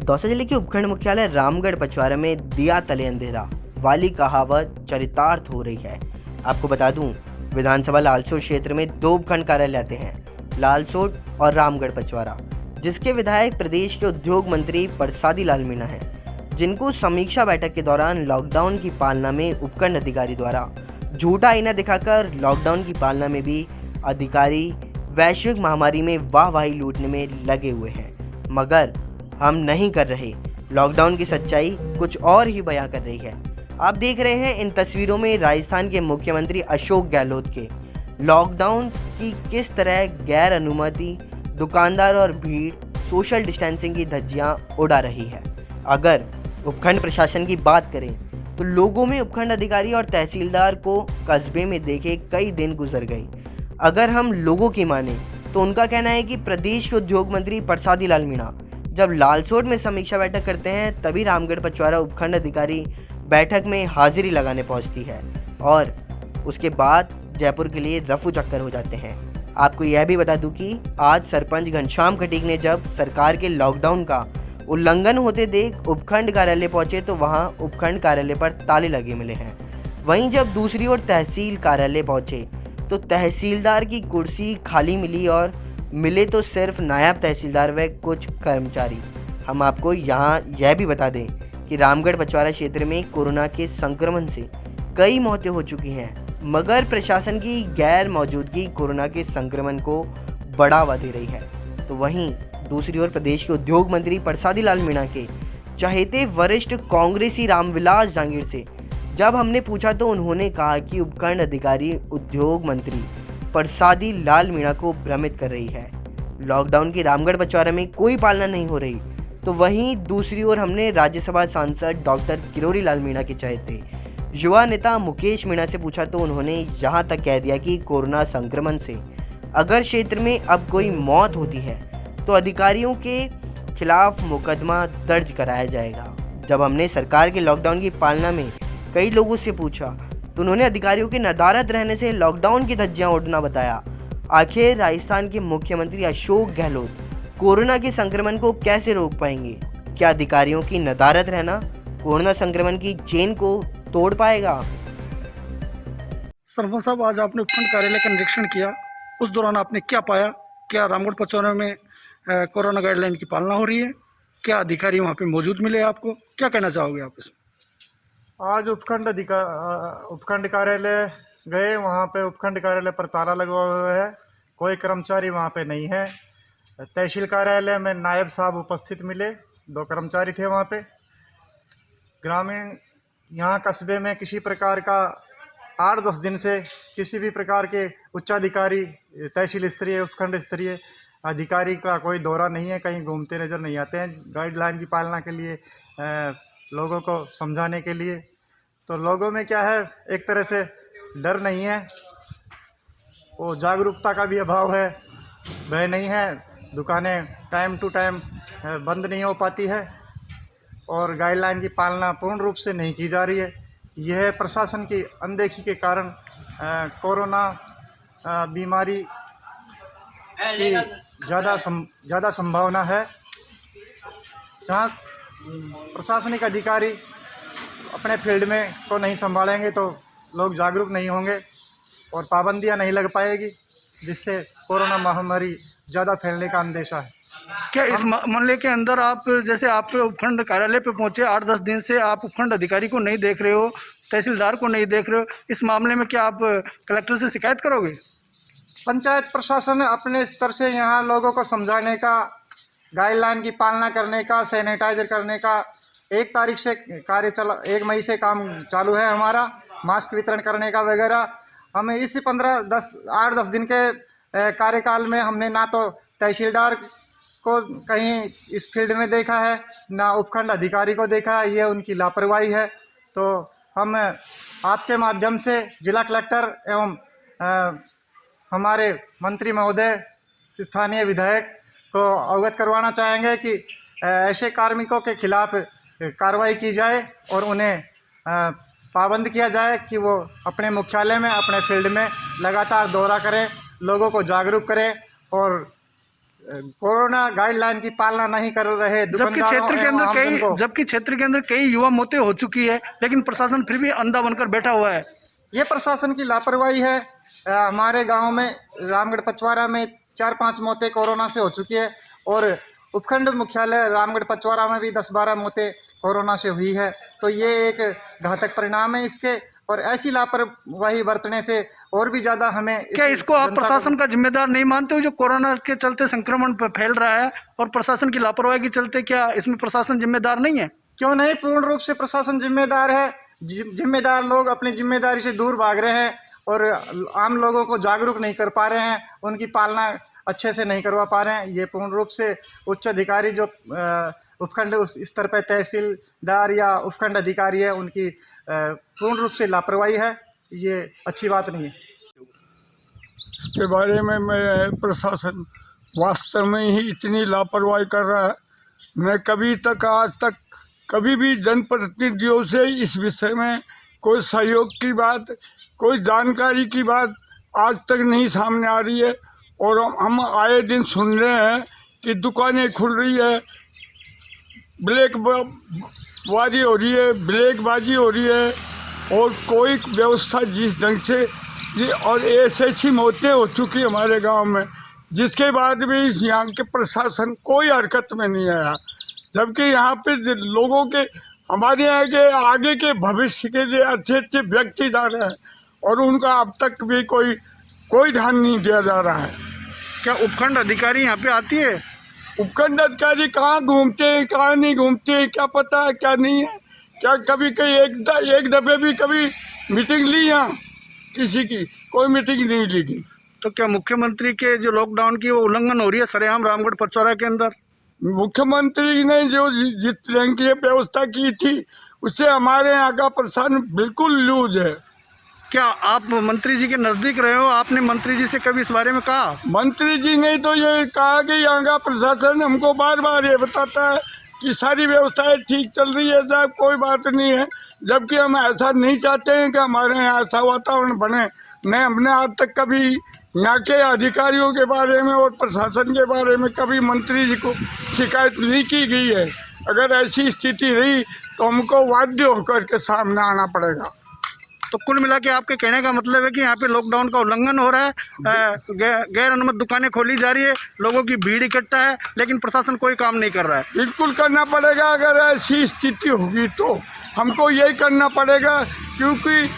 दौसा जिले के उपखंड मुख्यालय रामगढ़ पचवारा में दिया तले अंधेरा वाली कहावत चरितार्थ हो रही है। आपको बता दूं, विधानसभा लालसोट क्षेत्र में दो उपखंड कार्यालय आते हैं, लालसोट और रामगढ़ पचवारा, जिसके विधायक प्रदेश के उद्योग मंत्री परसादी लाल मीणा हैं, जिनको समीक्षा बैठक के दौरान लॉकडाउन की पालना में उपखंड अधिकारी द्वारा झूठा आईना दिखाकर लॉकडाउन की पालना में भी अधिकारी वैश्विक महामारी में वाहवाही लूटने में लगे हुए हैं, मगर हम नहीं कर रहे। लॉकडाउन की सच्चाई कुछ और ही बयां कर रही है। आप देख रहे हैं इन तस्वीरों में राजस्थान के मुख्यमंत्री अशोक गहलोत के लॉकडाउन की किस तरह गैर अनुमति दुकानदार और भीड़ सोशल डिस्टेंसिंग की धज्जियां उड़ा रही है। अगर उपखंड प्रशासन की बात करें तो लोगों में उपखंड अधिकारी और तहसीलदार को कस्बे में देखे कई दिन गुजर गए। अगर हम लोगों की माने तो उनका कहना है कि प्रदेश के उद्योग मंत्री परसादी लाल मीणा जब लालसोट में समीक्षा बैठक करते हैं तभी रामगढ़ पचवारा उपखंड अधिकारी बैठक में हाजिरी लगाने पहुंचती है और उसके बाद जयपुर के लिए रफू चक्कर हो जाते हैं। आपको यह भी बता दूं कि आज सरपंच घनश्याम खटीक ने जब सरकार के लॉकडाउन का उल्लंघन होते देख उपखंड कार्यालय पहुंचे तो वहां उपखंड कार्यालय पर ताले लगे मिले हैं। वहीं जब दूसरी ओर तहसील कार्यालय पहुंचे तो तहसीलदार की कुर्सी खाली मिली और मिले तो सिर्फ नायब तहसीलदार व कुछ कर्मचारी। हम आपको यहाँ यह भी बता दें कि रामगढ़ पचवारा क्षेत्र में कोरोना के संक्रमण से कई मौतें हो चुकी हैं, मगर प्रशासन की गैर मौजूदगी कोरोना के संक्रमण को बढ़ावा दे रही है। तो वहीं दूसरी ओर प्रदेश के उद्योग मंत्री परसादी लाल मीणा के चहेते वरिष्ठ कांग्रेसी रामविलास जांगीर से जब हमने पूछा तो उन्होंने कहा कि उपखंड अधिकारी उद्योग मंत्री परसादी लाल मीणा को भ्रमित कर रही है। लॉकडाउन की रामगढ़ पचवारा में कोई पालना नहीं हो रही। तो वहीं दूसरी ओर हमने राज्यसभा सांसद डॉक्टर किरोड़ी लाल मीणा के चहेते युवा नेता मुकेश मीणा से पूछा तो उन्होंने यहाँ तक कह दिया कि कोरोना संक्रमण से अगर क्षेत्र में अब कोई मौत होती है तो अधिकारियों के खिलाफ मुकदमा दर्ज कराया जाएगा। जब हमने सरकार के लॉकडाउन की पालना में कई लोगों से पूछा तो उन्होंने अधिकारियों के नदारद रहने से लॉकडाउन की धज्जियां उड़ना बताया। आखिर राजस्थान के मुख्यमंत्री अशोक गहलोत कोरोना के संक्रमण को कैसे रोक पाएंगे? क्या अधिकारियों की नदारद रहना कोरोना संक्रमण की चेन को तोड़ पाएगा? सरपंच साहब, आज आपने उपखंड कार्यालय का निरीक्षण किया, उस दौरान आपने क्या पाया? क्या रामगढ़ पचवारा में कोरोना गाइडलाइन की पालना हो रही है? क्या अधिकारी वहाँ पे मौजूद मिले आपको? क्या कहना चाहोगे आप इसमें? आज उपखंड कार्यालय गए, वहाँ पे उपखंड कार्यालय पर ताला लगा हुआ है, कोई कर्मचारी वहाँ पे नहीं है। तहसील कार्यालय में नायब साहब उपस्थित मिले, 2 कर्मचारी थे वहाँ पे। ग्रामीण यहाँ कस्बे में किसी प्रकार का 8-10 दिन से किसी भी प्रकार के उच्चाधिकारी तहसील स्तरीय उपखंड स्तरीय अधिकारी का कोई दौरा नहीं है, कहीं घूमते नज़र नहीं आते हैं गाइडलाइन की पालना के लिए, लोगों को समझाने के लिए। तो लोगों में क्या है, एक तरह से डर नहीं है, वो जागरूकता का भी अभाव है, भय नहीं है, दुकानें टाइम टू टाइम बंद नहीं हो पाती है और गाइडलाइन की पालना पूर्ण रूप से नहीं की जा रही है। यह प्रशासन की अनदेखी के कारण कोरोना बीमारी की ज़्यादा संभावना है। जहाँ प्रशासनिक अधिकारी अपने फील्ड में को नहीं संभालेंगे तो लोग जागरूक नहीं होंगे और पाबंदियां नहीं लग पाएगी, जिससे कोरोना महामारी ज़्यादा फैलने का अंदेशा है। क्या इस मामले के अंदर आप, जैसे आप उपखंड कार्यालय पे पहुंचे, 8-10 दिन से आप उपखंड अधिकारी को नहीं देख रहे हो, तहसीलदार को नहीं देख रहे हो, इस मामले में क्या आप कलेक्टर से शिकायत करोगे? पंचायत प्रशासन अपने स्तर से यहाँ लोगों को समझाने का, गाइडलाइन की पालना करने का, सैनिटाइजर करने का 1 तारीख से 1 मई से काम चालू है हमारा, मास्क वितरण करने का वगैरह। हमें इस 8-10 दिन के कार्यकाल में हमने ना तो तहसीलदार को कहीं इस फील्ड में देखा है, ना उपखंड अधिकारी को देखा है, ये उनकी लापरवाही है। तो हम आपके माध्यम से जिला कलेक्टर एवं हमारे मंत्री महोदय, स्थानीय विधायक को अवगत करवाना चाहेंगे कि ऐसे कार्मिकों के खिलाफ कार्रवाई की जाए और उन्हें पाबंद किया जाए कि वो अपने मुख्यालय में, अपने फील्ड में लगातार दौरा करें, लोगों को जागरूक करें और कोरोना गाइडलाइन की पालना नहीं कर रहे जबकि दुकानदारों क्षेत्र के एवं अंदर आमजन को। जबकि क्षेत्र के अंदर कई युवा मौतें हो चुकी है, लेकिन प्रशासन फिर भी अंधा बनकर बैठा हुआ है। ये प्रशासन की लापरवाही है। हमारे गांव में रामगढ़ पचवारा में 4-5 मौतें कोरोना से हो चुकी है और उपखंड मुख्यालय रामगढ़ पचवारा में भी 10-12 मौतें कोरोना से हुई है। तो ये एक घातक परिणाम है इसके, और ऐसी लापरवाही बरतने से और भी ज़्यादा हमें क्या इसको आप प्रशासन का जिम्मेदार नहीं मानते हो, जो कोरोना के चलते संक्रमण फैल रहा है, और प्रशासन की लापरवाही के चलते क्या इसमें प्रशासन जिम्मेदार नहीं है? क्यों नहीं, पूर्ण रूप से प्रशासन जिम्मेदार है। जिम्मेदार लोग अपनी जिम्मेदारी से दूर भाग रहे हैं और आम लोगों को जागरूक नहीं कर पा रहे हैं, उनकी पालना अच्छे से नहीं करवा पा रहे हैं। ये पूर्ण रूप से उच्च अधिकारी जो उपखंड उस स्तर पर तहसीलदार या उपखंड अधिकारी है, उनकी पूर्ण रूप से लापरवाही है। ये अच्छी बात नहीं है। के बारे में मैं प्रशासन वास्तव में ही इतनी लापरवाही कर रहा है। मैं कभी तक आज तक कभी भी जनप्रतिनिधियों से इस विषय में कोई सहयोग की बात, कोई जानकारी की बात आज तक नहीं सामने आ रही है। और हम आए दिन सुन रहे हैं कि दुकानें खुल रही है, ब्लैकबाजी हो रही है, ब्लैकबाजी हो रही है, और कोई व्यवस्था जिस ढंग से और ऐसी मौतें हो चुकी हमारे गांव में, जिसके बाद भी यहाँ के प्रशासन कोई हरकत में नहीं आया। जबकि यहाँ पे लोगों के, हमारे यहाँ के आगे के भविष्य के लिए अच्छे अच्छे व्यक्ति जा रहे हैं और उनका अब तक भी कोई ध्यान नहीं दिया जा रहा है। क्या उपखंड अधिकारी यहाँ पे आती है? उपखंड अधिकारी कहाँ घूमते हैं, कहाँ नहीं घूमते हैं, क्या पता है क्या नहीं है। क्या कभी कहीं एक दफे भी कभी मीटिंग ली यहाँ? किसी की कोई मीटिंग नहीं ली गई। तो क्या मुख्यमंत्री के जो लॉकडाउन की वो उल्लंघन हो रही है सरेआम रामगढ़ पचौरा के अंदर? मुख्यमंत्री ने जो जिस तरह की व्यवस्था की थी, उससे हमारे यहाँ का प्रशासन बिल्कुल लूज है। क्या आप मंत्री जी के नज़दीक रहे हो? आपने मंत्री जी से कभी इस बारे में कहा? मंत्री जी ने तो ये कहा कि यहाँ का प्रशासन हमको बार बार ये बताता है कि सारी व्यवस्थाएं ठीक चल रही है साहब, कोई बात नहीं है। जबकि हम ऐसा नहीं चाहते हैं कि हमारे यहाँ ऐसा वातावरण बने। मैं हमने आज तक कभी यहाँ के अधिकारियों के बारे में और प्रशासन के बारे में कभी मंत्री जी को शिकायत नहीं की गई है। अगर ऐसी स्थिति रही तो हमको बाध्य होकर के सामने आना पड़ेगा। तो कुल मिला के आपके कहने का मतलब है कि यहाँ पे लॉकडाउन का उल्लंघन हो रहा है, गैर अनुमत दुकानें खोली जा रही है, लोगों की भीड़ इकट्ठा है, लेकिन प्रशासन कोई काम नहीं कर रहा है। बिल्कुल करना पड़ेगा। अगर ऐसी स्थिति होगी तो हमको यही करना पड़ेगा, क्योंकि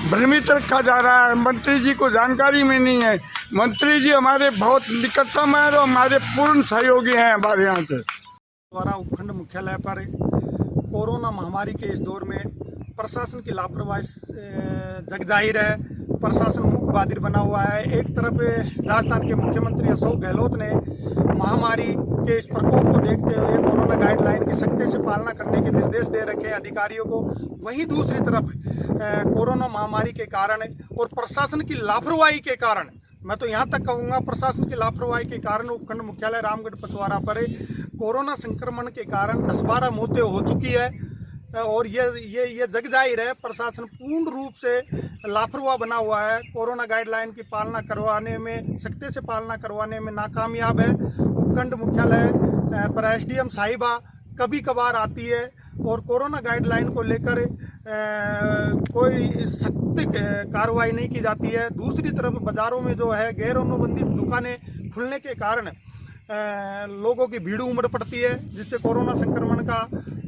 भ्रमित रखा जा रहा है। मंत्री जी को जानकारी में नहीं है। मंत्री जी हमारे बहुत निकटतम है और हमारे पूर्ण सहयोगी हैं हमारे यहाँ से। द्वारा उपखंड मुख्यालय पर कोरोना महामारी के इस दौर में प्रशासन की लापरवाही जग जाहिर है। प्रशासन मूक बधिर बना हुआ है। एक तरफ राजस्थान के मुख्यमंत्री अशोक गहलोत ने महामारी के इस प्रकोप को देखते हुए कोरोना गाइडलाइन की सख्ती से पालना करने के निर्देश दे रखे हैं अधिकारियों को। वहीं दूसरी तरफ कोरोना महामारी के कारण और प्रशासन की लापरवाही के कारण, मैं तो यहाँ तक कहूँगा प्रशासन की लापरवाही के कारण उपखंड मुख्यालय रामगढ़ पचवारा पर कोरोना संक्रमण के कारण 10-12 मौतें हो चुकी है। और ये जग जाहिर है प्रशासन पूर्ण रूप से लापरवाह बना हुआ है। कोरोना गाइडलाइन की पालना करवाने में, सख्ती से पालना करवाने में नाकामयाब है। उपखंड मुख्यालय पर एसडीएम साहिबा कभी कभार आती है और कोरोना गाइडलाइन को लेकर कोई सख्त कार्रवाई नहीं की जाती है। दूसरी तरफ बाज़ारों में जो है गैर अनुबंधित दुकानें खुलने के कारण लोगों की भीड़ उमड़ पड़ती है, जिससे कोरोना संक्रमण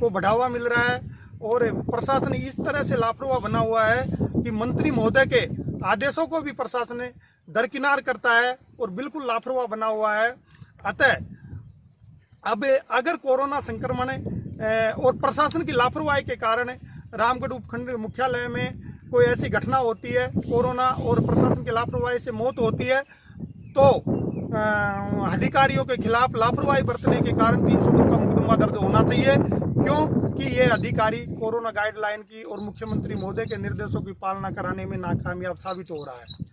को बढ़ावा मिल रहा है। और प्रशासन इस तरह से लापरवाह बना हुआ है कि मंत्री महोदय के आदेशों को भी प्रशासन दरकिनार करता है और बिल्कुल लापरवाह बना हुआ है। अतः अब अगर कोरोना संक्रमण और प्रशासन की लापरवाही के कारण रामगढ़ उपखंड मुख्यालय में कोई ऐसी घटना होती है, कोरोना और प्रशासन की लापरवाही से मौत होती है, तो अधिकारियों के खिलाफ लापरवाही बरतने के कारण 302 का मुकदमा दर्ज होना चाहिए, क्योंकि ये अधिकारी कोरोना गाइडलाइन की और मुख्यमंत्री महोदय के निर्देशों की पालना कराने में नाकामयाब साबित हो रहा है।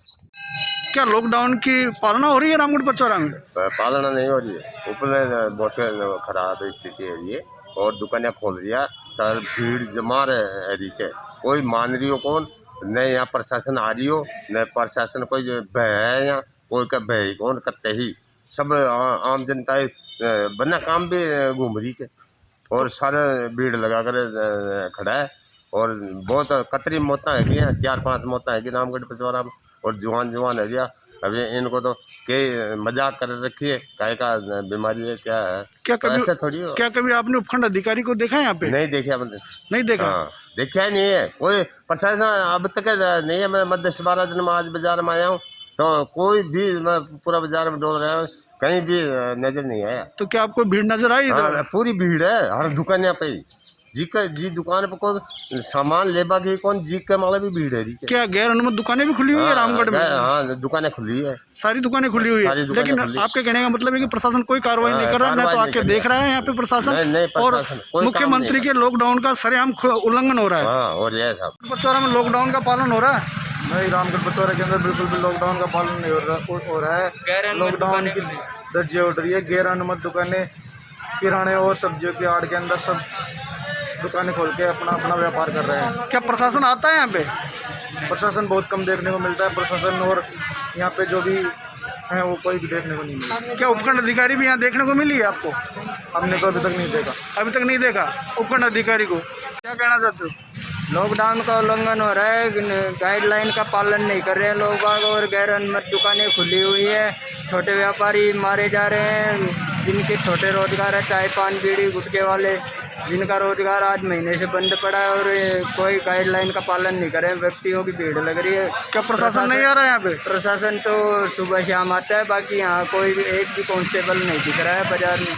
क्या लॉकडाउन की पालना हो रही है रामगढ़ पचौरा में? पालना नहीं हो रही है। ऊपर बहुत खराब स्थिति है ये, और दुकानें खोल दिया, सर भीड़ जमा रहे है। कोई मान रही हो कौन, न यहाँ प्रशासन आ रही हो, न प्रशासन कोई भय है यहाँ, कोई का भय कौन करते ही सब आम जनता बिना काम भी घूम रही है और सारे भीड़ लगा कर खड़ा है और बहुत कतरी मौतें है 4-5 मौतें है रामगढ़ पचवारा में और जवान है गया। अभी इनको तो के मजाक कर रखी है काय का बीमारी है क्या है ऐसे थोड़ी हो। क्या कभी आपने उपखंड अधिकारी को देखा है यहाँ पे? नहीं देखा मैंने। नहीं देखा? हाँ देखा ही नहीं है कोई प्रशासन अब तक नहीं है। मैं मध्य 12 दिन में आज बाजार में आया हूँ तो कोई भी मैं पूरा बाजार में डोल रहा हूँ कहीं भी नजर नहीं आया। तो क्या आपको भीड़ नजर आई इधर? हाँ, पूरी भीड़ है हर दुकान पे जी दुकान पे कौन सामान लेबा की कौन जी के माले भी भीड़ है जी। क्या गैर अनुमत दुकानें भी खुली हुई है रामगढ़ में? हाँ दुकानें खुली है सारी दुकानें खुली हुई है। लेकिन आपके कहने का मतलब है कि प्रशासन कोई कार्रवाई नहीं कर रहा है ना तो आके देख रहा है यहाँ पे प्रशासन और मुख्यमंत्री के लॉकडाउन का सरेआम उल्लंघन हो रहा है। हाँ और ये सब पचवारा में लॉकडाउन का पालन हो रहा है? नहीं, रामगढ़ पचवारा के अंदर बिल्कुल भी लॉकडाउन का पालन नहीं हो रहा है। लॉकडाउन की धज्जियां उड़ रही है। गैर अनुमत दुकानें किराने और सब्जियों की आड़ के अंदर सब दुकानें खोल के अपना व्यापार कर रहे हैं। क्या प्रशासन आता है यहाँ पे? प्रशासन बहुत कम देखने को मिलता है। प्रशासन और यहाँ पे जो भी है वो कोई भी देखने को नहीं मिलता। क्या उपखंड अधिकारी भी यहाँ देखने को मिली है आपको? हमने तो अभी तक नहीं देखा। अभी तक नहीं देखा उपखंड अधिकारी को। क्या कहना चाहते हो? लॉकडाउन का उल्लंघन हो रहा है, गाइडलाइन का पालन नहीं कर रहे हैं लोग बाग और गैर अनुमत दुकानें खुली हुई है। छोटे व्यापारी मारे जा रहे हैं जिनके छोटे रोजगार है चाय पान बीड़ी गुटखे वाले जिनका रोजगार आज महीने से बंद पड़ा है और कोई गाइडलाइन का पालन नहीं कर रहे हैं। व्यक्तियों की भीड़ लग रही है। क्या प्रशासन नहीं आ रहा है यहाँ पे? प्रशासन तो सुबह शाम आता है बाकी यहाँ कोई भी एक भी कांस्टेबल नहीं दिख रहा है बाजार में।